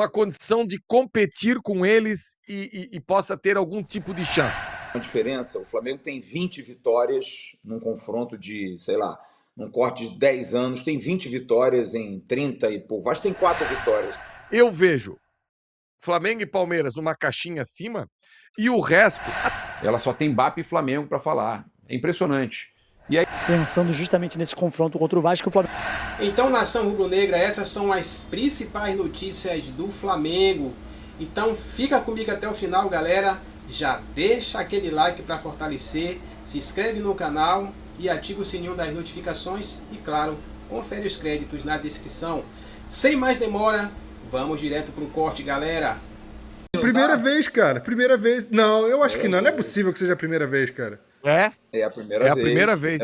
uma condição de competir com eles e possa ter algum tipo de chance? A diferença, o Flamengo tem 20 vitórias num confronto de, sei lá, num corte de 10 anos, tem 20 vitórias em 30 e pouco. O Vasco tem 4 vitórias. Eu vejo Flamengo e Palmeiras numa caixinha acima e o resto... Ela só tem Mbappé e Flamengo para falar. É impressionante. E aí... Pensando justamente nesse confronto contra o Vasco, o Flamengo... Então, nação rubro-negra, essas são as principais notícias do Flamengo. Então, fica comigo até o final, galera. Já deixa aquele like para fortalecer, se inscreve no canal e ativa o sininho das notificações e, claro, confere os créditos na descrição. Sem mais demora, vamos direto pro corte, galera. Primeira vez, cara. Primeira vez. Não, eu acho que não. Não é possível que seja a primeira vez, cara. É a primeira vez.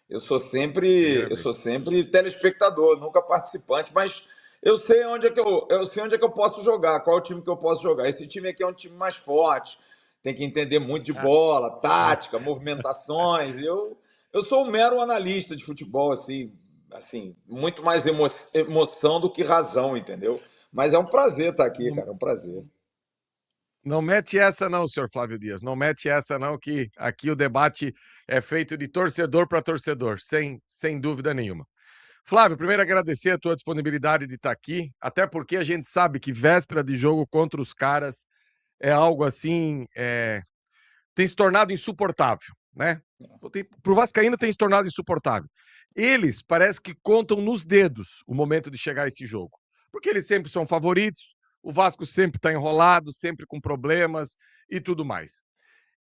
Eu sou sempre telespectador, nunca participante, mas eu sei onde é que eu posso jogar, qual é o time que eu posso jogar. Esse time aqui é um time mais forte, tem que entender muito de bola, tática, movimentações. Eu sou um mero analista de futebol, assim muito mais emoção do que razão, entendeu? Mas é um prazer estar aqui, cara, é um prazer. Não mete essa não, senhor Flávio Dias. Não mete essa não, que aqui o debate é feito de torcedor para torcedor, sem dúvida nenhuma. Flávio, primeiro agradecer a tua disponibilidade de estar aqui, até porque a gente sabe que véspera de jogo contra os caras é algo assim, tem se tornado insuportável, né? Pro vascaíno tem se tornado insuportável. Eles parece que contam nos dedos o momento de chegar a esse jogo, porque eles sempre são favoritos, o Vasco sempre está enrolado, sempre com problemas e tudo mais.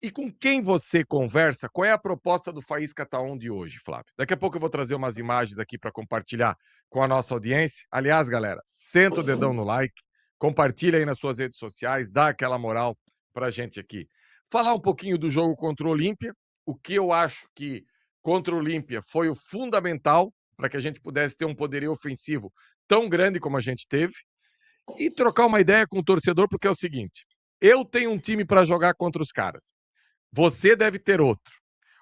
E com quem você conversa, qual é a proposta do Faísca Tá On de hoje, Flávio? Daqui a pouco eu vou trazer umas imagens aqui para compartilhar com a nossa audiência. Aliás, galera, senta o dedão no like, compartilha aí nas suas redes sociais, dá aquela moral pra gente aqui. Falar um pouquinho do jogo contra o Olímpia, o que eu acho que contra o Olímpia foi o fundamental para que a gente pudesse ter um poderio ofensivo tão grande como a gente teve. E trocar uma ideia com o torcedor, porque é o seguinte: eu tenho um time para jogar contra os caras. Você deve ter outro.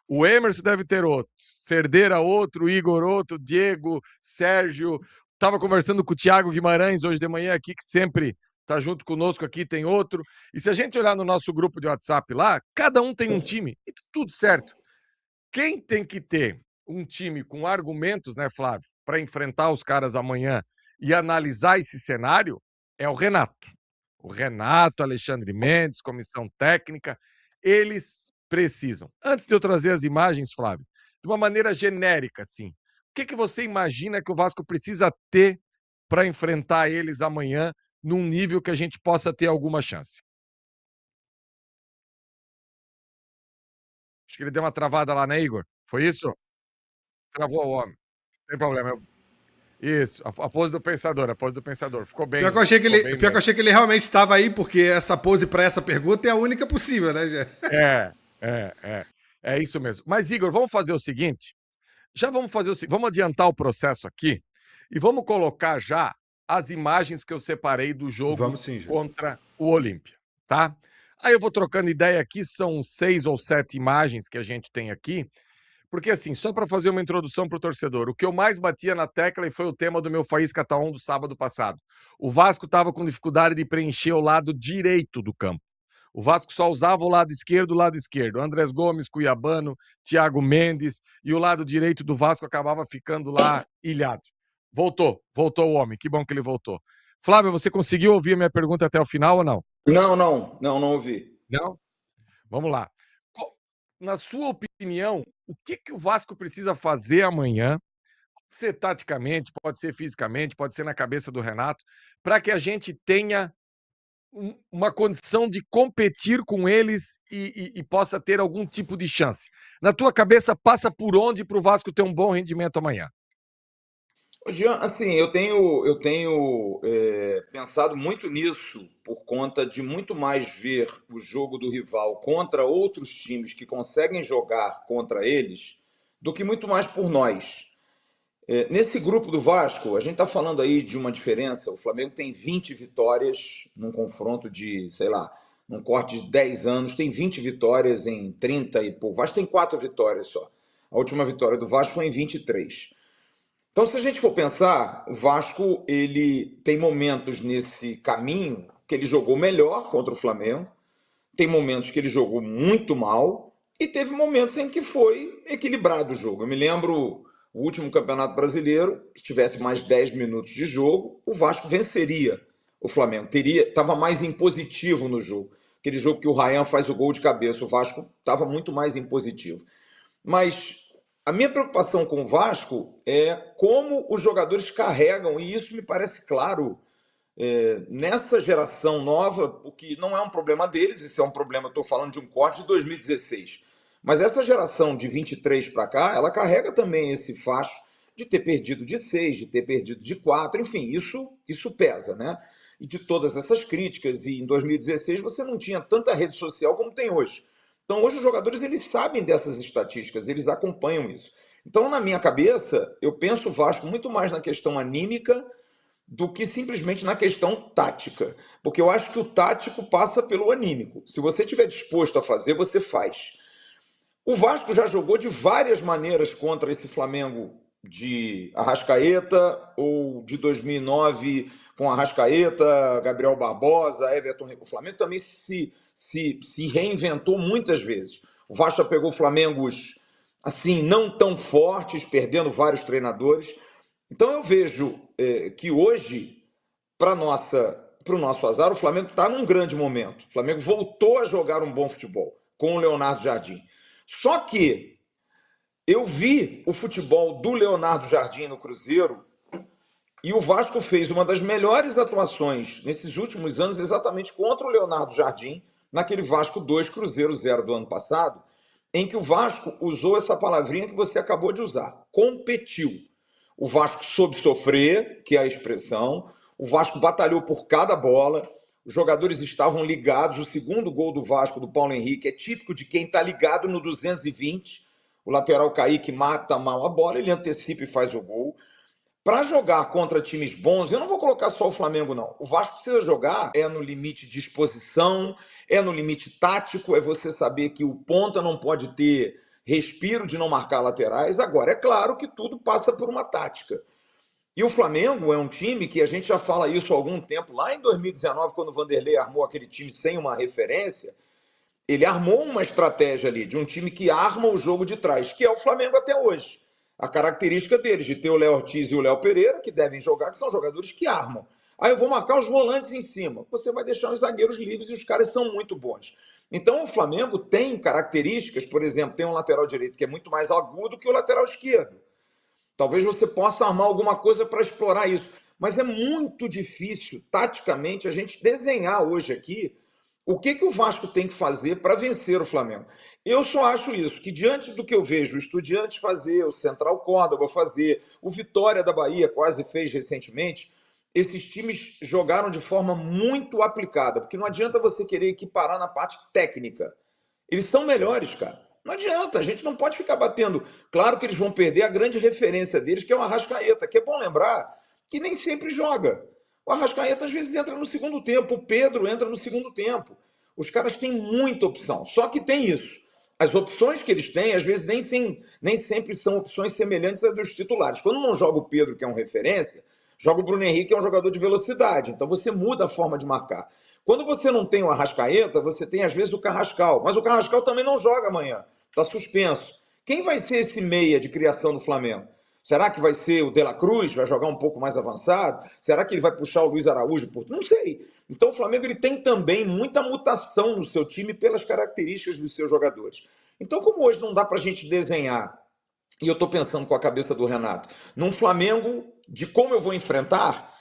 O Emerson deve ter outro. Cerdeira outro, Igor outro, Diego, Sérgio. Estava conversando com o Thiago Guimarães hoje de manhã aqui, que sempre está junto conosco aqui, tem outro. E se a gente olhar no nosso grupo de WhatsApp lá, cada um tem um time e tá tudo certo. Quem tem que ter um time com argumentos, né, Flávio, para enfrentar os caras amanhã e analisar esse cenário é o Renato. O Renato, Alexandre Mendes, comissão técnica, eles precisam. Antes de eu trazer as imagens, Flávio, de uma maneira genérica, assim, o que você imagina que o Vasco precisa ter para enfrentar eles amanhã num nível que a gente possa ter alguma chance? Acho que ele deu uma travada lá, né, Igor? Foi isso? Travou o homem. Não tem problema. Isso, a pose do pensador. Ficou bem. Pior que eu achei que ele realmente estava aí, porque essa pose para essa pergunta é a única possível, né, Gê? É isso mesmo. Mas, Igor, vamos fazer o seguinte. Vamos adiantar o processo aqui e vamos colocar já as imagens que eu separei do jogo contra o Olímpia, tá? Aí eu vou trocando ideia aqui, são 6 ou 7 imagens que a gente tem aqui. Porque, assim, só para fazer uma introdução para o torcedor, o que eu mais batia na tecla e foi o tema do meu Faísca Tá On do sábado passado. O Vasco estava com dificuldade de preencher o lado direito do campo. O Vasco só usava o lado esquerdo. Andrés Gomes, Cuiabano, Thiago Mendes, e o lado direito do Vasco acabava ficando lá ilhado. Voltou o homem, que bom que ele voltou. Flávio, você conseguiu ouvir a minha pergunta até o final ou não? Não ouvi. Não? Vamos lá. Na sua opinião, o que o Vasco precisa fazer amanhã, pode ser taticamente, pode ser fisicamente, pode ser na cabeça do Renato, para que a gente tenha uma condição de competir com eles e possa ter algum tipo de chance? Na tua cabeça, passa por onde para o Vasco ter um bom rendimento amanhã? Jean, assim, eu tenho pensado muito nisso por conta de muito mais ver o jogo do rival contra outros times que conseguem jogar contra eles do que muito mais por nós. Nesse grupo do Vasco, a gente está falando aí de uma diferença. O Flamengo tem 20 vitórias num confronto de, sei lá, num corte de 10 anos, tem 20 vitórias em 30 e pouco. O Vasco tem 4 vitórias só. A última vitória do Vasco foi em 23. Então, se a gente for pensar, o Vasco ele tem momentos nesse caminho que ele jogou melhor contra o Flamengo, tem momentos que ele jogou muito mal e teve momentos em que foi equilibrado o jogo. Eu me lembro o último Campeonato Brasileiro, se tivesse mais 10 minutos de jogo, o Vasco venceria o Flamengo, estava mais impositivo no jogo. Aquele jogo que o Ryan faz o gol de cabeça, o Vasco estava muito mais impositivo. Mas a minha preocupação com o Vasco é como os jogadores carregam, e isso me parece claro nessa geração nova, o que não é um problema deles, isso é um problema, estou falando de um corte de 2016. Mas essa geração de 23 para cá, ela carrega também esse facho de ter perdido de 6, de ter perdido de 4, enfim, isso pesa, né? E de todas essas críticas, e em 2016 você não tinha tanta rede social como tem hoje. Então hoje os jogadores eles sabem dessas estatísticas, eles acompanham isso. Então na minha cabeça, eu penso o Vasco muito mais na questão anímica do que simplesmente na questão tática. Porque eu acho que o tático passa pelo anímico. Se você estiver disposto a fazer, você faz. O Vasco já jogou de várias maneiras contra esse Flamengo de Arrascaeta, ou de 2009 com Arrascaeta, Gabriel Barbosa, Everton. O Flamengo também se reinventou muitas vezes. O Vasco já pegou Flamengos assim, não tão fortes, perdendo vários treinadores. Então eu vejo que hoje, para o nosso azar, o Flamengo está num grande momento. O Flamengo voltou a jogar um bom futebol com o Leonardo Jardim. Só que eu vi o futebol do Leonardo Jardim no Cruzeiro e o Vasco fez uma das melhores atuações nesses últimos anos exatamente contra o Leonardo Jardim, naquele Vasco 2, Cruzeiro 0 do ano passado, em que o Vasco usou essa palavrinha que você acabou de usar, competiu. O Vasco soube sofrer, que é a expressão. O Vasco batalhou por cada bola. Os jogadores estavam ligados. O segundo gol do Vasco, do Paulo Henrique, é típico de quem está ligado no 220. O lateral Kaique mata mal a bola, ele antecipa e faz o gol. Para jogar contra times bons, eu não vou colocar só o Flamengo, não. O Vasco precisa jogar no limite de exposição, no limite tático, você saber que o ponta não pode ter respiro de não marcar laterais. Agora, é claro que tudo passa por uma tática. E o Flamengo é um time que a gente já fala isso há algum tempo. Lá em 2019, quando o Vanderlei armou aquele time sem uma referência, ele armou uma estratégia ali de um time que arma o jogo de trás, que é o Flamengo até hoje. A característica deles, de ter o Léo Ortiz e o Léo Pereira, que devem jogar, que são jogadores que armam. Aí eu vou marcar os volantes em cima. Você vai deixar os zagueiros livres e os caras são muito bons. Então o Flamengo tem características, por exemplo, tem um lateral direito que é muito mais agudo que o lateral esquerdo. Talvez você possa armar alguma coisa para explorar isso. Mas é muito difícil, taticamente, a gente desenhar hoje aqui o que o Vasco tem que fazer para vencer o Flamengo. Eu só acho isso, que diante do que eu vejo o Estudiantes fazer, o Central Córdoba fazer, o Vitória da Bahia quase fez recentemente, esses times jogaram de forma muito aplicada, porque não adianta você querer equiparar na parte técnica. Eles são melhores, cara. Não adianta, a gente não pode ficar batendo. Claro que eles vão perder a grande referência deles, que é o Arrascaeta, que é bom lembrar que nem sempre joga. O Arrascaeta às vezes entra no segundo tempo, o Pedro entra no segundo tempo. Os caras têm muita opção, só que tem isso. As opções que eles têm, às vezes, nem sempre são opções semelhantes às dos titulares. Quando não joga o Pedro, que é uma referência, joga o Bruno Henrique, que é um jogador de velocidade. Então você muda a forma de marcar. Quando você não tem o Arrascaeta, você tem, às vezes, o Carrascal. Mas o Carrascal também não joga amanhã. Está suspenso. Quem vai ser esse meia de criação do Flamengo? Será que vai ser o De La Cruz? Vai jogar um pouco mais avançado? Será que ele vai puxar o Luiz Araújo? Não sei. Então o Flamengo ele tem também muita mutação no seu time pelas características dos seus jogadores. Então, como hoje não dá para a gente desenhar, e eu estou pensando com a cabeça do Renato, num Flamengo de como eu vou enfrentar,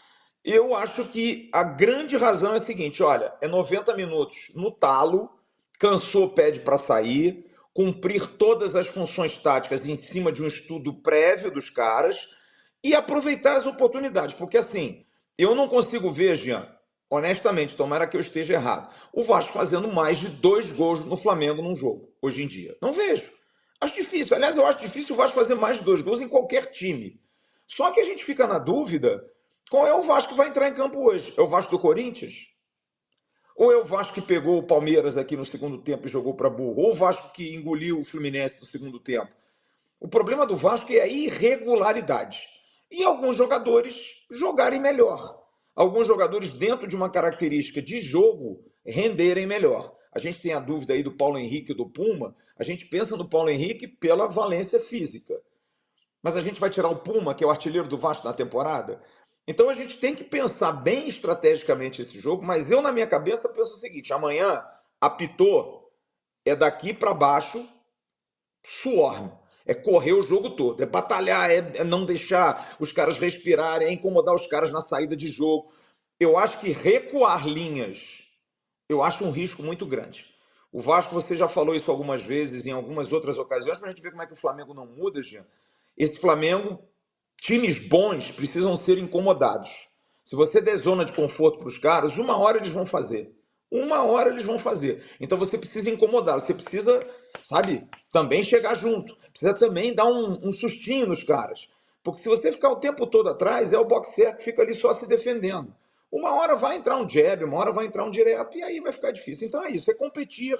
eu acho que a grande razão é a seguinte, olha, é 90 minutos no talo, cansou, pede para sair, cumprir todas as funções táticas em cima de um estudo prévio dos caras e aproveitar as oportunidades. Porque, assim, eu não consigo ver, Jean, honestamente, tomara que eu esteja errado, o Vasco fazendo mais de 2 gols no Flamengo num jogo, hoje em dia. Não vejo. Acho difícil. Aliás, eu acho difícil o Vasco fazer mais de 2 gols em qualquer time. Só que a gente fica na dúvida qual é o Vasco que vai entrar em campo hoje. É o Vasco do Corinthians? Ou é o Vasco que pegou o Palmeiras aqui no segundo tempo e jogou para burro? Ou o Vasco que engoliu o Fluminense no segundo tempo? O problema do Vasco é a irregularidade. e alguns jogadores jogarem melhor. Alguns jogadores, dentro de uma característica de jogo, renderem melhor. A gente tem a dúvida aí do Paulo Henrique e do Puma. A gente pensa no Paulo Henrique pela valência física. Mas a gente vai tirar o Puma, que é o artilheiro do Vasco na temporada? Então a gente tem que pensar bem estrategicamente esse jogo, mas eu, na minha cabeça, penso o seguinte: amanhã apitou, é daqui para baixo, suor. É correr o jogo todo, é batalhar, é não deixar os caras respirarem, é incomodar os caras na saída de jogo. Eu acho que recuar linhas, eu acho um risco muito grande. O Vasco, você já falou isso algumas vezes, em algumas outras ocasiões, para a gente ver como é que o Flamengo não muda, Jean. Esse Flamengo, times bons precisam ser incomodados. Se você der zona de conforto para os caras, uma hora eles vão fazer. Uma hora eles vão fazer. Então você precisa incomodar, você precisa, sabe, também chegar junto. Precisa também dar um sustinho nos caras. Porque se você ficar o tempo todo atrás, é o boxer que fica ali só se defendendo. Uma hora vai entrar um jab, uma hora vai entrar um direto, e aí vai ficar difícil. Então é isso, é competir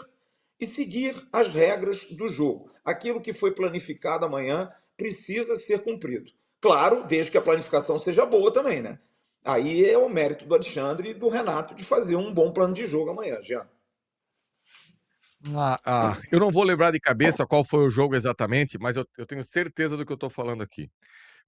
e seguir as regras do jogo. Aquilo que foi planificado amanhã precisa ser cumprido. Claro, desde que a planificação seja boa também, né? Aí é o mérito do Alexandre e do Renato de fazer um bom plano de jogo amanhã, Jean. Eu não vou lembrar de cabeça qual foi o jogo exatamente, mas eu tenho certeza do que eu estou falando aqui.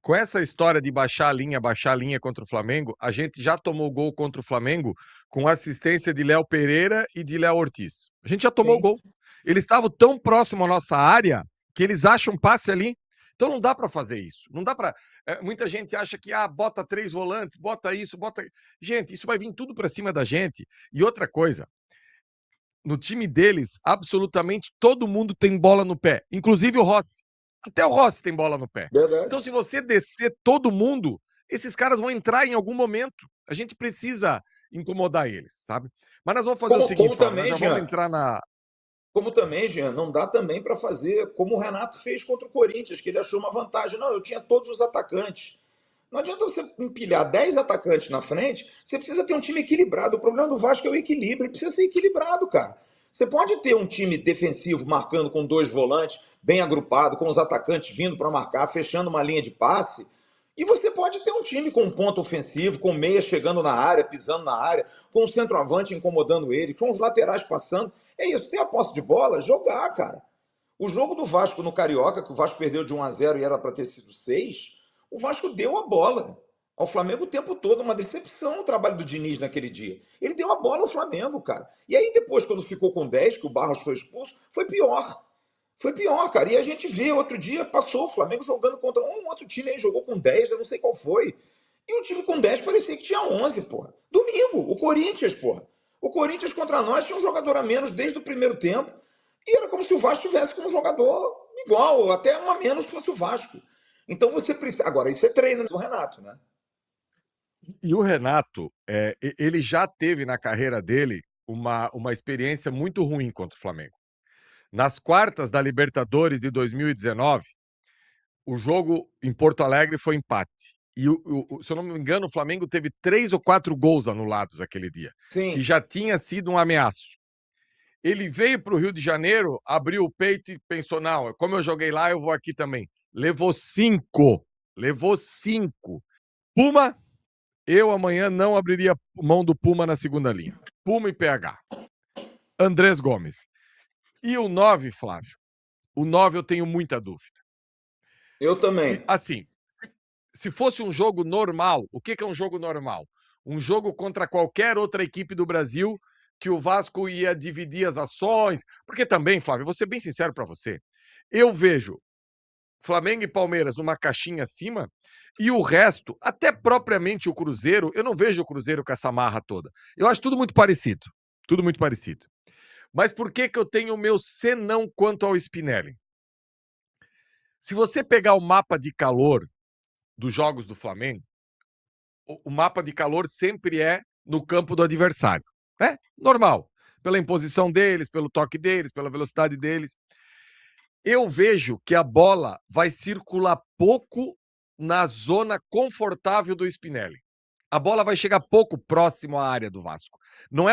Com essa história de baixar a linha contra o Flamengo, a gente já tomou gol contra o Flamengo com assistência de Léo Pereira e de Léo Ortiz. A gente já tomou gol. Eles estavam tão próximo à nossa área que eles acham passe ali. Então não dá para fazer isso. Não dá para. Muita gente acha que bota 3 volantes, bota isso, bota. Gente, isso vai vir tudo para cima da gente. E outra coisa, no time deles, absolutamente todo mundo tem bola no pé, inclusive o Rossi. Até o Rossi tem bola no pé. Verdade. Então, se você descer todo mundo, esses caras vão entrar em algum momento. A gente precisa incomodar eles, sabe? Mas nós vamos fazer o seguinte, Flávio, nós já vamos entrar na... Como também, Jean, não dá também para fazer como o Renato fez contra o Corinthians, que ele achou uma vantagem. Não, eu tinha todos os atacantes. Não adianta você empilhar 10 atacantes na frente, você precisa ter um time equilibrado. O problema do Vasco é o equilíbrio, ele precisa ser equilibrado, cara. Você pode ter um time defensivo marcando com 2 volantes, bem agrupado, com os atacantes vindo para marcar, fechando uma linha de passe. E você pode ter um time com um ponto ofensivo, com meia chegando na área, pisando na área, com o centroavante incomodando ele, com os laterais passando. É isso, ter a posse de bola, jogar, cara. O jogo do Vasco no Carioca, que o Vasco perdeu de 1-0 e era para ter sido 6, o Vasco deu a bola ao Flamengo o tempo todo. Uma decepção o trabalho do Diniz naquele dia. Ele deu a bola ao Flamengo, cara. E aí depois, quando ficou com 10, que o Barros foi expulso, foi pior. Foi pior, cara. E a gente vê, outro dia passou o Flamengo jogando contra um outro time aí, jogou com 10, eu não sei qual foi. E o time com 10 parecia que tinha 11, porra. Domingo, o Corinthians, porra. O Corinthians contra nós tinha um jogador a menos desde o primeiro tempo. E era como se o Vasco tivesse com um jogador igual, ou até um a menos fosse o Vasco. Então você precisa... Agora, isso é treino do Renato, né? E o Renato, ele já teve na carreira dele uma experiência muito ruim contra o Flamengo. Nas quartas da Libertadores de 2019, o jogo em Porto Alegre foi empate. E, se eu não me engano, o Flamengo teve 3 ou 4 gols anulados aquele dia. Sim. E já tinha sido um ameaço. Ele veio para o Rio de Janeiro, abriu o peito e pensou, não, como eu joguei lá, eu vou aqui também. Levou 5. Puma, eu amanhã não abriria mão do Puma na segunda linha. Puma e PH. Andrés Gomes. E o 9, Flávio? O 9 eu tenho muita dúvida. Eu também. Assim, se fosse um jogo normal, o que é um jogo normal? Um jogo contra qualquer outra equipe do Brasil que o Vasco ia dividir as ações. Porque também, Flávio, vou ser bem sincero para você, eu vejo Flamengo e Palmeiras numa caixinha acima e o resto, até propriamente o Cruzeiro, eu não vejo o Cruzeiro com essa marra toda. Eu acho tudo muito parecido. Tudo muito parecido. Mas por que eu tenho o meu senão quanto ao Spinelli? Se você pegar o mapa de calor dos jogos do Flamengo, o mapa de calor sempre é no campo do adversário. É normal. Pela imposição deles, pelo toque deles, pela velocidade deles. Eu vejo que a bola vai circular pouco na zona confortável do Spinelli. A bola vai chegar pouco próximo à área do Vasco. Não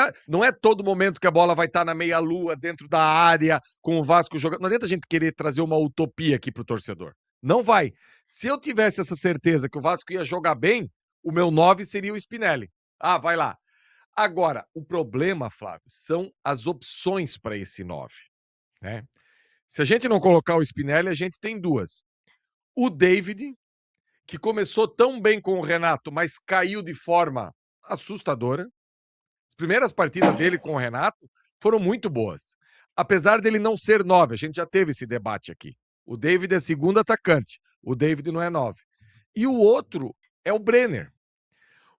é todo momento que a bola vai estar na meia-lua, dentro da área, com o Vasco jogando. Não adianta a gente querer trazer uma utopia aqui para o torcedor. Não vai. Se eu tivesse essa certeza que o Vasco ia jogar bem, o meu 9 seria o Spinelli. Ah, vai lá. Agora, o problema, Flávio, são as opções para esse 9, né? Se a gente não colocar o Spinelli, a gente tem duas. O David, que começou tão bem com o Renato, mas caiu de forma assustadora. As primeiras partidas dele com o Renato foram muito boas. Apesar dele não ser 9, a gente já teve esse debate aqui. O David é segundo atacante, o David não é 9. E o outro é o Brenner.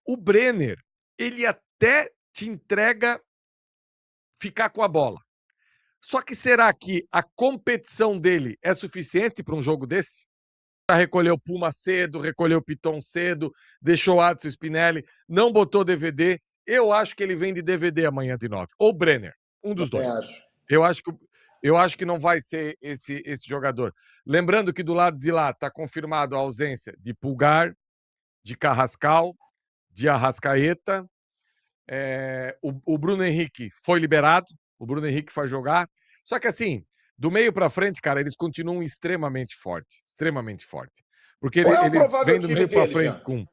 O Brenner, ele até te entrega ficar com a bola. Só que será que a competição dele é suficiente para um jogo desse? Recolheu o Puma cedo, recolheu o Piton cedo, deixou o Adson Spinelli, não botou DVD. Eu acho que ele vem de DVD amanhã de 9. Ou Brenner, um dos dois. Eu acho que não vai ser esse jogador. Lembrando que do lado de lá está confirmado a ausência de Pulgar, de Carrascal, de Arrascaeta. O Bruno Henrique foi liberado, o Bruno Henrique vai jogar. Só que assim, do meio para frente, cara, eles continuam extremamente fortes. Extremamente forte. Porque eles vêm do meio para frente com...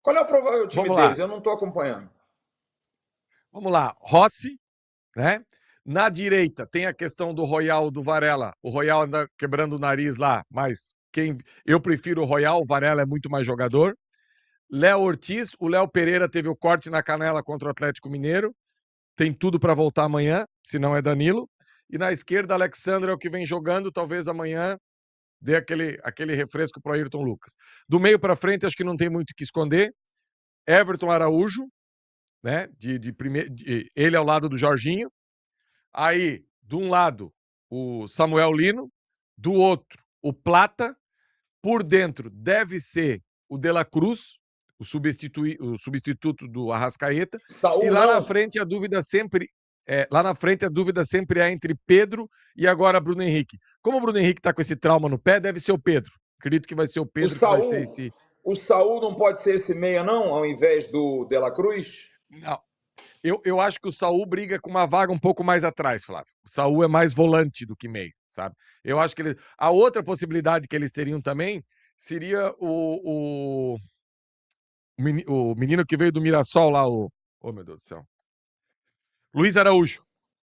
Qual é o provável time deles? Eu não estou acompanhando. Vamos lá. Rossi, né? Na direita tem a questão do Royal, do Varela. O Royal anda quebrando o nariz lá, mas eu prefiro o Royal, o Varela é muito mais jogador. Léo Ortiz, o Léo Pereira teve o corte na canela contra o Atlético Mineiro. Tem tudo para voltar amanhã, se não é Danilo. E na esquerda, Alexandre é o que vem jogando, talvez amanhã dê aquele refresco para o Ayrton Lucas. Do meio para frente, acho que não tem muito o que esconder. Everton Araújo, né? Ele ao lado do Jorginho. Aí, de um lado, o Samuel Lino. Do outro, o Plata. Por dentro, deve ser o De La Cruz, o substituto do Arrascaeta. Saúl, e lá na frente, a dúvida sempre... é entre Pedro e agora Bruno Henrique. Como o Bruno Henrique está com esse trauma no pé, deve ser o Pedro. Acredito que vai ser o Pedro que vai ser esse... O Saúl não pode ser esse meia, não, ao invés do De La Cruz? Não. Eu acho que o Saúl briga com uma vaga um pouco mais atrás, Flávio. O Saúl é mais volante do que meio, sabe? Eu acho que a outra possibilidade que eles teriam também seria o menino que veio do Mirassol lá, oh meu Deus do céu. Luiz Araújo.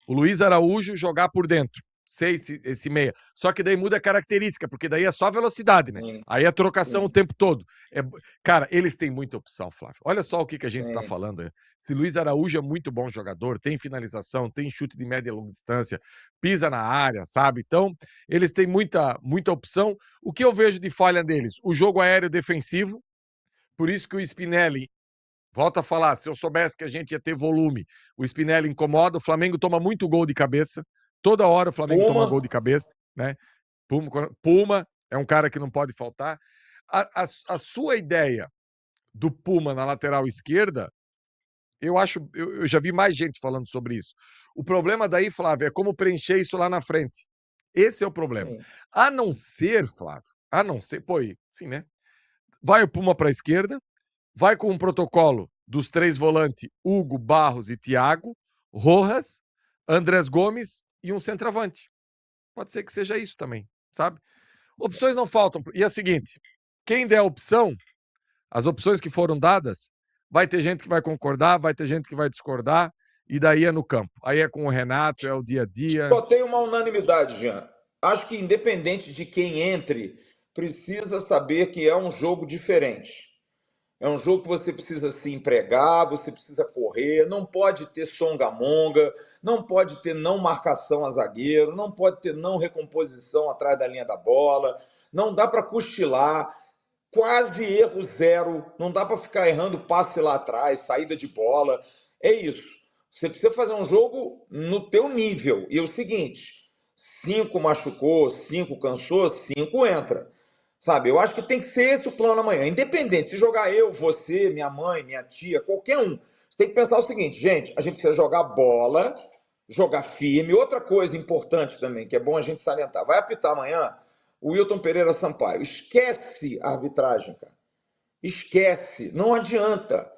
O Luiz Araújo jogar por dentro. Sei esse meia. Só que daí muda a característica, porque daí é só velocidade, né? Sim. Aí é trocação o tempo todo. Cara, eles têm muita opção, Flávio. Olha só o que a gente está falando. Esse Luiz Araújo é muito bom jogador, tem finalização, tem chute de média e longa distância, pisa na área, sabe? Então, eles têm muita opção. O que eu vejo de falha deles? O jogo aéreo defensivo. Por isso que o Spinelli... Volto a falar, se eu soubesse que a gente ia ter volume, o Spinelli incomoda, o Flamengo toma muito gol de cabeça, toda hora o Flamengo toma gol de cabeça, né? Puma é um cara que não pode faltar. A sua ideia do Puma na lateral esquerda, eu já vi mais gente falando sobre isso. O problema daí, Flávio, é como preencher isso lá na frente. Esse é o problema. Sim. A não ser, Flávio, pô, sim, né? Vai o Puma para a esquerda, vai com um protocolo dos 3 volantes, Hugo, Barros e Thiago, Rojas, Andrés Gomes e um centroavante. Pode ser que seja isso também, sabe? Opções não faltam. E é o seguinte, quem der a opção, as opções que foram dadas, vai ter gente que vai concordar, vai ter gente que vai discordar, e daí é no campo. Aí é com o Renato, é o dia a dia. Só tem uma unanimidade, Jean. Acho que independente de quem entre, precisa saber que é um jogo diferente. É um jogo que você precisa se empregar, você precisa correr, não pode ter songamonga, não pode ter não marcação a zagueiro, não pode ter não recomposição atrás da linha da bola, não dá para cochilar, quase erro zero, não dá para ficar errando passe lá atrás, saída de bola, é isso. Você precisa fazer um jogo no teu nível. E é o seguinte, 5 machucou, 5 cansou, 5 entra. Sabe, eu acho que tem que ser esse o plano amanhã. Independente, se jogar eu, você, minha mãe, minha tia, qualquer um. Você tem que pensar o seguinte, gente, a gente precisa jogar bola, jogar firme. Outra coisa importante também, que é bom a gente salientar. Vai apitar amanhã o Wilton Pereira Sampaio. Esquece a arbitragem, cara. Esquece. Não adianta.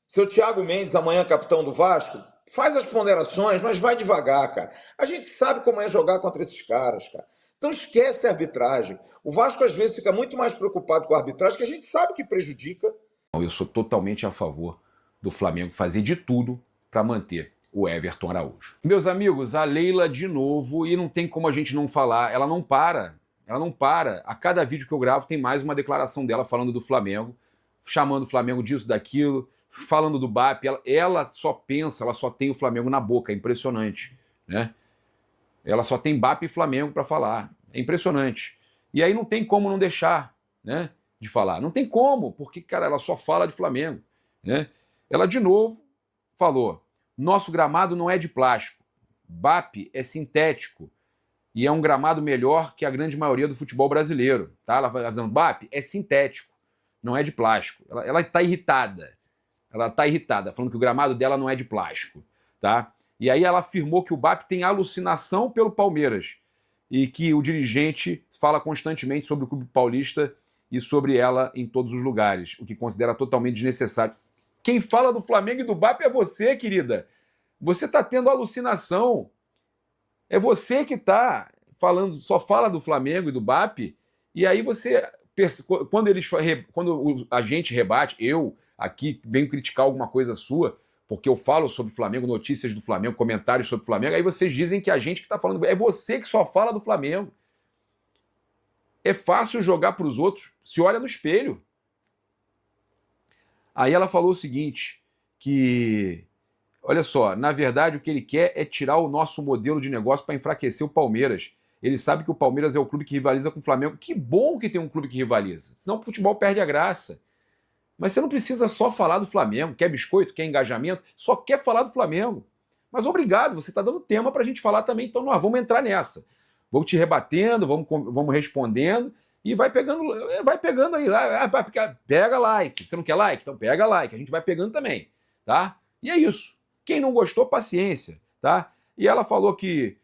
Seu Thiago Mendes, amanhã capitão do Vasco, faz as ponderações, mas vai devagar, cara. A gente sabe como é jogar contra esses caras, cara. Então esquece a arbitragem. O Vasco às vezes fica muito mais preocupado com a arbitragem, que a gente sabe que prejudica. Eu sou totalmente a favor do Flamengo fazer de tudo para manter o Everton Araújo. Meus amigos, a Leila de novo, e não tem como a gente não falar, ela não para. Ela não para. A cada vídeo que eu gravo tem mais uma declaração dela falando do Flamengo, chamando o Flamengo disso, daquilo, falando do BAP. Ela só pensa, ela só tem o Flamengo na boca. É impressionante, né? Ela só tem BAP e Flamengo para falar. É impressionante. E aí não tem como não deixar, né, de falar. Não tem como, porque, cara, ela só fala de Flamengo, né? Ela, de novo, falou: nosso gramado não é de plástico. BAP é sintético. E é um gramado melhor que a grande maioria do futebol brasileiro. Tá? Ela vai dizendo: BAP é sintético, não é de plástico. Ela está irritada. Ela está irritada, falando que o gramado dela não é de plástico. Tá? E aí ela afirmou que o BAP tem alucinação pelo Palmeiras e que o dirigente fala constantemente sobre o Clube Paulista e sobre ela em todos os lugares, o que considera totalmente desnecessário. Quem fala do Flamengo e do BAP é você, querida. Você está tendo alucinação. É você que está falando, só fala do Flamengo e do BAP, e aí você, quando a gente rebate, eu aqui venho criticar alguma coisa sua, porque eu falo sobre o Flamengo, notícias do Flamengo, comentários sobre o Flamengo, aí vocês dizem que a gente que está falando, é você que só fala do Flamengo. É fácil jogar para os outros, se olha no espelho. Aí ela falou o seguinte, que, olha só, na verdade o que ele quer é tirar o nosso modelo de negócio para enfraquecer o Palmeiras. Ele sabe que o Palmeiras é o clube que rivaliza com o Flamengo. Que bom que tem um clube que rivaliza, senão o futebol perde a graça. Mas você não precisa só falar do Flamengo. Quer biscoito, quer engajamento, só quer falar do Flamengo. Mas obrigado, você está dando tema para a gente falar também, então nós vamos entrar nessa. Vamos te rebatendo, vamos respondendo, e vai pegando aí. Pega like. Você não quer like? Então pega like. A gente vai pegando também, tá? E é isso. Quem não gostou, paciência, tá? E ela falou que,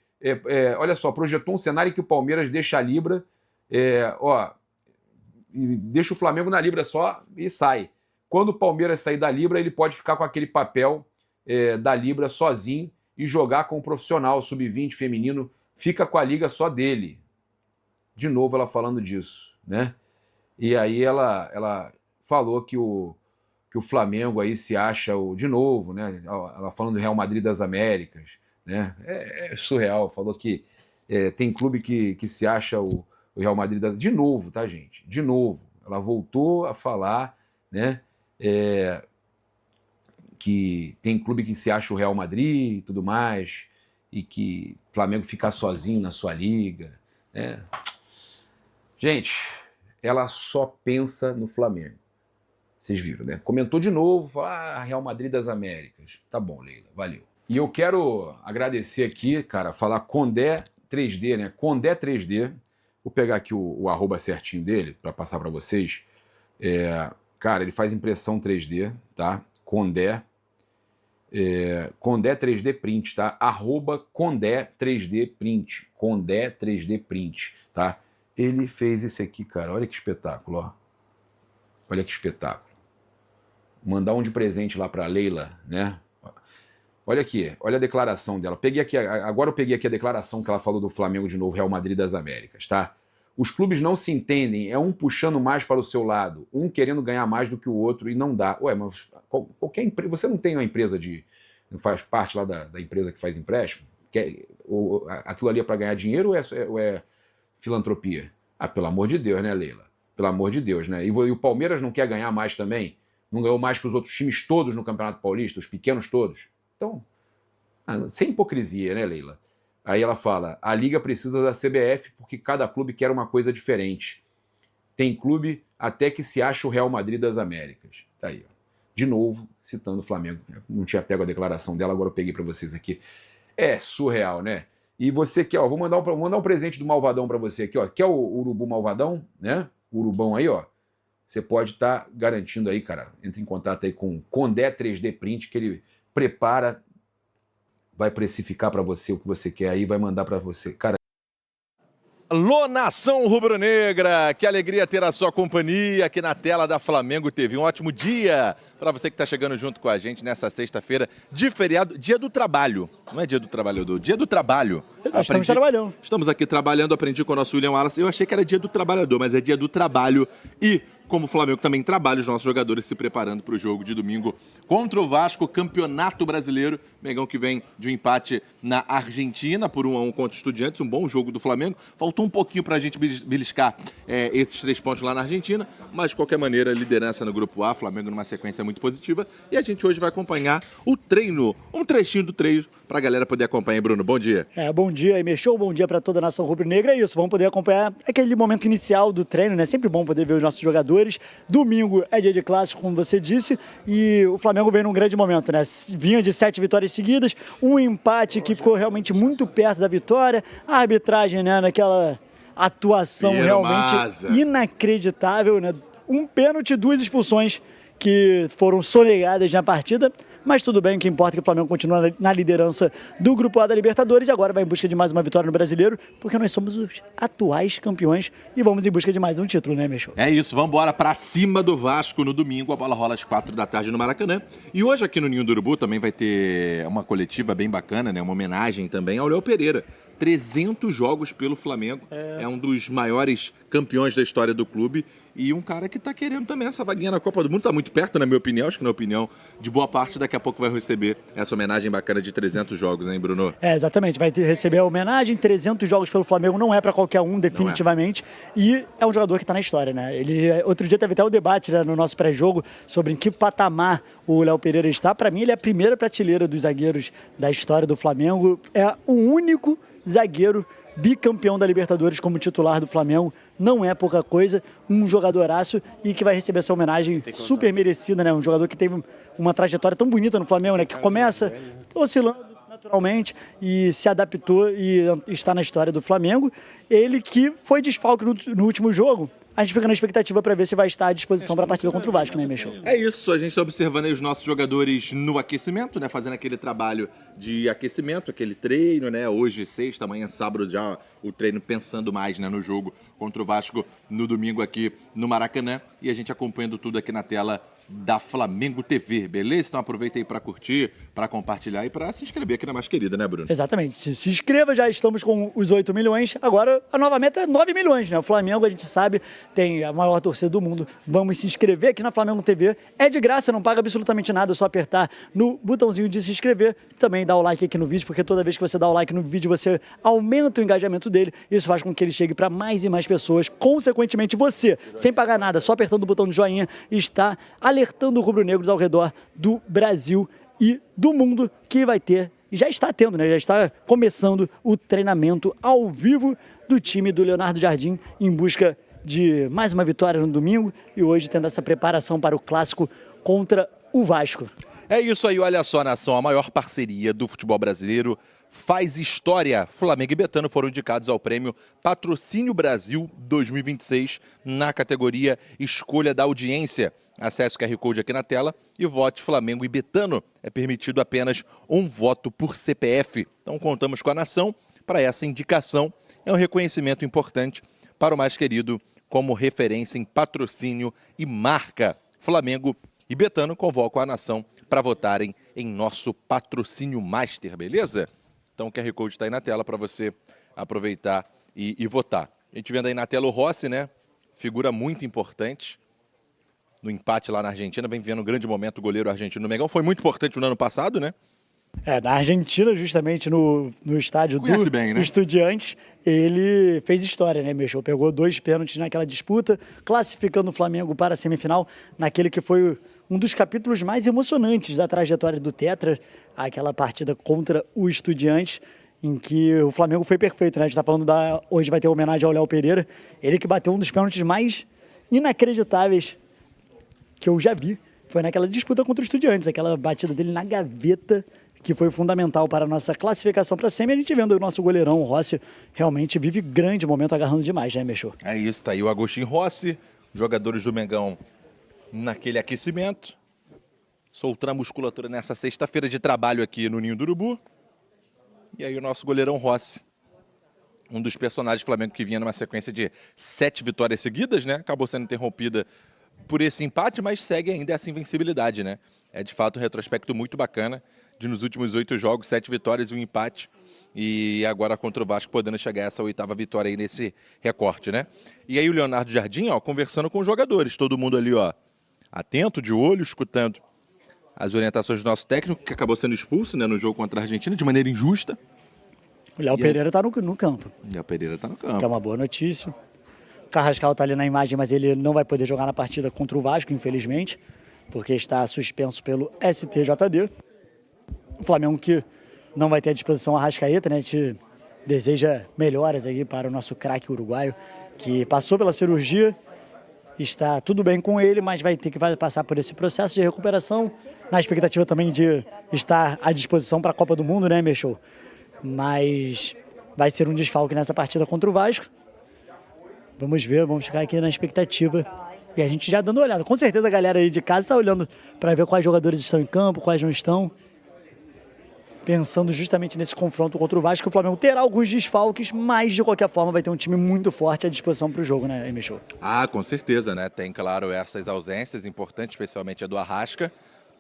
olha só, projetou um cenário em que o Palmeiras deixa a Libra, deixa o Flamengo na Libra só e sai. Quando o Palmeiras sair da Libra, ele pode ficar com aquele papel da Libra sozinho e jogar com o profissional sub-20 feminino, fica com a liga só dele. De novo ela falando disso, né? E aí ela falou que o Flamengo aí se acha de novo, né? Ela falando do Real Madrid das Américas, né? É surreal. Falou que tem clube que se acha o Real Madrid das... De novo, tá, gente? De novo. Ela voltou a falar, né? Que tem clube que se acha o Real Madrid e tudo mais, e que o Flamengo fica sozinho na sua liga, né? Gente, ela só pensa no Flamengo. Vocês viram, né? Comentou de novo, falou, Real Madrid das Américas. Tá bom, Leila, valeu. E eu quero agradecer aqui, cara, falar Condé 3D, né? Condé 3D. Vou pegar aqui o arroba certinho dele para passar para vocês. Cara, ele faz impressão 3D, tá? Condé. Condé 3D Print, tá? Arroba Condé 3D Print. Condé 3D Print, tá? Ele fez esse aqui, cara. Olha que espetáculo, ó. Olha que espetáculo. Mandar um de presente lá pra Leila, né? Olha aqui, olha a declaração dela. Agora eu peguei aqui a declaração que ela falou do Flamengo de novo, Real Madrid das Américas, tá? Os clubes não se entendem, é um puxando mais para o seu lado, um querendo ganhar mais do que o outro e não dá. Ué, mas qualquer empresa, você não tem uma empresa não faz parte lá da empresa que faz empréstimo? Aquilo ali é para ganhar dinheiro ou é filantropia? Pelo amor de Deus, né, Leila? Pelo amor de Deus, né? E o Palmeiras não quer ganhar mais também? Não ganhou mais que os outros times todos no Campeonato Paulista, os pequenos todos? Então, sem hipocrisia, né, Leila? Aí ela fala, a Liga precisa da CBF porque cada clube quer uma coisa diferente. Tem clube até que se acha o Real Madrid das Américas. Tá aí, ó. De novo, citando o Flamengo. Não tinha pego a declaração dela, agora eu peguei para vocês aqui. É surreal, né? E você quer, ó, vou mandar um presente do Malvadão para você aqui, ó. Quer o Urubu Malvadão, né? O Urubão aí, ó. Você pode estar garantindo aí, cara. Entre em contato aí com o Condé 3D Print, que ele prepara, vai precificar para você o que você quer aí, vai mandar para você. Cara, Alô, nação rubro-negra! Que alegria ter a sua companhia aqui na tela da Flamengo TV. Um ótimo dia para você que está chegando junto com a gente nessa sexta-feira de feriado, dia do trabalho. Não é dia do trabalhador, dia do trabalho. Estamos trabalhando. Estamos aqui trabalhando, aprendi com o nosso William Wallace. Eu achei que era dia do trabalhador, mas é dia do trabalho. E como o Flamengo também trabalha, os nossos jogadores se preparando para o jogo de domingo contra o Vasco, Campeonato Brasileiro. Mengão que vem de um empate na Argentina por 1-1 contra o Estudiantes, um bom jogo do Flamengo. Faltou um pouquinho para a gente beliscar esses 3 pontos lá na Argentina, mas de qualquer maneira, liderança no Grupo A, Flamengo numa sequência muito positiva. E a gente hoje vai acompanhar o treino, um trechinho do treino para a galera poder acompanhar. Bruno, bom dia. Bom dia, Emer Show, bom dia para toda a nação rubro-negra. É isso, vamos poder acompanhar aquele momento inicial do treino, né? Sempre bom poder ver os nossos jogadores. Domingo é dia de clássico, como você disse, e o Flamengo vem num grande momento, né? Vinha de 7 vitórias seguidas, um empate que ficou realmente muito perto da vitória, a arbitragem, né, naquela atuação realmente inacreditável, né? Um pênalti, 2 expulsões que foram sonegadas na partida, mas tudo bem, o que importa é que o Flamengo continua na liderança do Grupo A da Libertadores e agora vai em busca de mais uma vitória no Brasileiro, porque nós somos os atuais campeões e vamos em busca de mais um título, né, Michel? É isso, vamos embora pra cima do Vasco no domingo, a bola rola às 4 da tarde no Maracanã. E hoje aqui no Ninho do Urubu também vai ter uma coletiva bem bacana, né, uma homenagem também ao Léo Pereira. 300 jogos pelo Flamengo, é um dos maiores campeões da história do clube e um cara que tá querendo também essa vaguinha na Copa do Mundo, tá muito perto, na minha opinião, acho que na opinião de boa parte, daqui a pouco vai receber essa homenagem bacana de 300 jogos, hein, Bruno? Exatamente, vai receber a homenagem, 300 jogos pelo Flamengo, não é para qualquer um, definitivamente, e é um jogador que tá na história, né? Outro dia teve até o debate, né, no nosso pré-jogo sobre em que patamar o Léo Pereira está. Para mim, ele é a primeira prateleira dos zagueiros da história do Flamengo, é o único zagueiro bicampeão da Libertadores como titular do Flamengo, não é pouca coisa, um jogadoraço e que vai receber essa homenagem super merecida, né? Um jogador que teve uma trajetória tão bonita no Flamengo, né? Que começa oscilando naturalmente e se adaptou e está na história do Flamengo. Ele que foi desfalque no último jogo. A gente fica na expectativa para ver se vai estar à disposição para a partida contra o Vasco, né, Michel? É isso, a gente está observando aí os nossos jogadores no aquecimento, né? Fazendo aquele trabalho de aquecimento, aquele treino, né? Hoje, sexta, amanhã, sábado, já o treino pensando mais, né, no jogo contra o Vasco no domingo aqui no Maracanã. E a gente acompanhando tudo aqui na tela da Flamengo TV, beleza? Então aproveita aí para curtir, para compartilhar e para se inscrever aqui na mais querida, né, Bruno? Exatamente. Se inscreva, já estamos com os 8 milhões. Agora a nova meta é 9 milhões, né? O Flamengo, a gente sabe, tem a maior torcida do mundo. Vamos se inscrever aqui na Flamengo TV. É de graça, não paga absolutamente nada, é só apertar no botãozinho de se inscrever. Também dá o like aqui no vídeo, porque toda vez que você dá o like no vídeo, você aumenta o engajamento dele. Isso faz com que ele chegue para mais e mais pessoas. Consequentemente, você, sem pagar nada, só apertando o botão de joinha, está alertando rubro-negros ao redor do Brasil e do mundo que vai ter, já está tendo, né? Já está começando o treinamento ao vivo do time do Leonardo Jardim em busca de mais uma vitória no domingo e hoje tendo essa preparação para o clássico contra o Vasco. É isso aí, olha só, nação, a maior parceria do futebol brasileiro faz história. Flamengo e Betano foram indicados ao prêmio Patrocínio Brasil 2026 na categoria Escolha da Audiência. Acesse o QR Code aqui na tela e vote Flamengo e Betano. É permitido apenas um voto por CPF. Então contamos com a nação para essa indicação. É um reconhecimento importante para o mais querido como referência em patrocínio e marca. Flamengo e Betano convocam a nação para votarem em nosso patrocínio master, beleza? Então o QR Code está aí na tela para você aproveitar e votar. A gente vendo aí na tela o Rossi, né? Figura muito importante no empate lá na Argentina. Vem vivendo um grande momento o goleiro argentino no Mengão. Foi muito importante no ano passado, né? Na Argentina, justamente no estádio do bem, né? Estudiantes, ele fez história, né, Michel? Pegou 2 pênaltis naquela disputa, classificando o Flamengo para a semifinal, naquele que foi um dos capítulos mais emocionantes da trajetória do Tetra, aquela partida contra o Estudiantes, em que o Flamengo foi perfeito, né? A gente está falando hoje vai ter homenagem ao Léo Pereira, ele que bateu um dos pênaltis mais inacreditáveis que eu já vi, foi naquela disputa contra o Estudiantes, aquela batida dele na gaveta, que foi fundamental para a nossa classificação para a semi. A gente vendo o nosso goleirão, o Rossi, realmente vive grande momento, agarrando demais, né, Michel? É isso, tá aí o Agostinho Rossi, jogadores do Mengão naquele aquecimento. Soltando a musculatura nessa sexta-feira de trabalho aqui no Ninho do Urubu. E aí o nosso goleirão Rossi, um dos personagens do Flamengo que vinha numa sequência de 7 vitórias seguidas, né? Acabou sendo interrompida por esse empate, mas segue ainda essa invencibilidade, né? É de fato um retrospecto muito bacana, de nos últimos 8 jogos, 7 vitórias e um empate, e agora contra o Vasco podendo chegar a essa 8ª vitória aí nesse recorte, né? E aí o Leonardo Jardim, ó, conversando com os jogadores, todo mundo ali, ó, atento, de olho, escutando as orientações do nosso técnico, que acabou sendo expulso, né, no jogo contra a Argentina, de maneira injusta. O Léo Pereira tá no campo. Léo Pereira tá no campo. Que é uma boa notícia. O Carrascal tá ali na imagem, mas ele não vai poder jogar na partida contra o Vasco, infelizmente, porque está suspenso pelo STJD. O Flamengo que não vai ter à disposição a Arrascaeta, né? A gente deseja melhoras aí para o nosso craque uruguaio, que passou pela cirurgia, está tudo bem com ele, mas vai ter que passar por esse processo de recuperação, na expectativa também de estar à disposição para a Copa do Mundo, né, Mexeu? Mas vai ser um desfalque nessa partida contra o Vasco. Vamos ver, vamos ficar aqui na expectativa. E a gente já dando uma olhada. Com certeza a galera aí de casa está olhando para ver quais jogadores estão em campo, quais não estão. Pensando justamente nesse confronto contra o Vasco, o Flamengo terá alguns desfalques, mas de qualquer forma vai ter um time muito forte à disposição para o jogo, né, Michel? Ah, com certeza, né? Tem, claro, essas ausências importantes, especialmente a do Arrasca,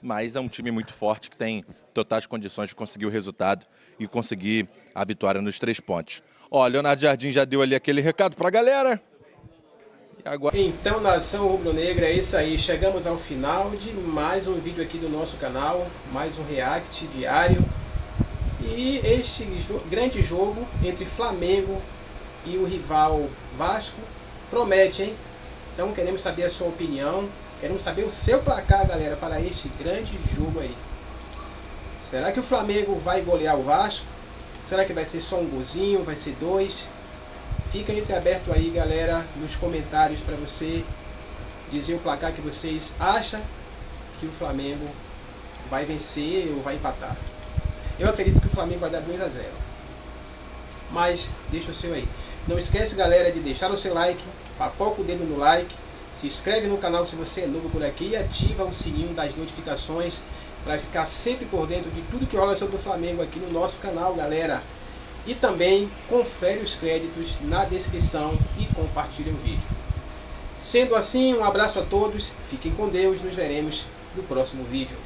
mas é um time muito forte que tem totais condições de conseguir o resultado e conseguir a vitória nos 3 pontos. Ó, Leonardo Jardim já deu ali aquele recado para a galera. E agora... Então, nação rubro-negra, é isso aí. Chegamos ao final de mais um vídeo aqui do nosso canal, mais um react diário. E este grande jogo entre Flamengo e o rival Vasco promete, hein? Então queremos saber a sua opinião, queremos saber o seu placar, galera, para este grande jogo aí. Será que o Flamengo vai golear o Vasco? Será que vai ser só um golzinho, vai ser 2? Fica entreaberto aí, galera, nos comentários para você dizer o placar que vocês acham que o Flamengo vai vencer ou vai empatar. Eu acredito que o Flamengo vai dar 2 a 0. Mas deixa o seu aí. Não esquece, galera, de deixar o seu like, papoca o dedo no like, se inscreve no canal se você é novo por aqui e ativa o sininho das notificações para ficar sempre por dentro de tudo que rola sobre o Flamengo aqui no nosso canal, galera. E também confere os créditos na descrição e compartilha o vídeo. Sendo assim, um abraço a todos, fiquem com Deus, nos veremos no próximo vídeo.